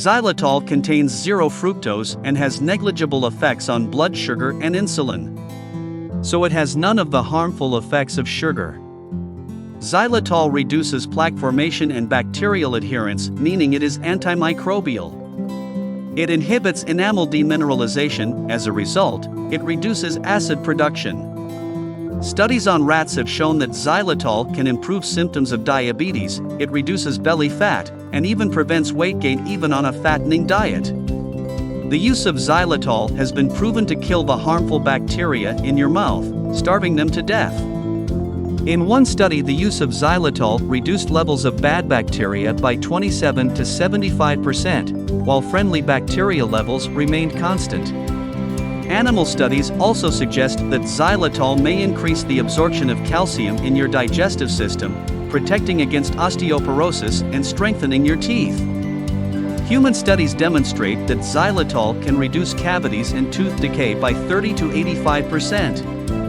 Xylitol contains zero fructose and has negligible effects on blood sugar and insulin. So it has none of the harmful effects of sugar. Xylitol reduces plaque formation and bacterial adherence, meaning it is antimicrobial. It inhibits enamel demineralization. As a result, it reduces acid production. Studies on rats have shown that xylitol can improve symptoms of diabetes, it reduces belly fat, and even prevents weight gain even on a fattening diet. The use of xylitol has been proven to kill the harmful bacteria in your mouth, starving them to death. In one study, the use of xylitol reduced levels of bad bacteria by 27 to 75%, while friendly bacteria levels remained constant. Animal studies also suggest that xylitol may increase the absorption of calcium in your digestive system, protecting against osteoporosis and strengthening your teeth. Human studies demonstrate that xylitol can reduce cavities and tooth decay by 30 to 85%.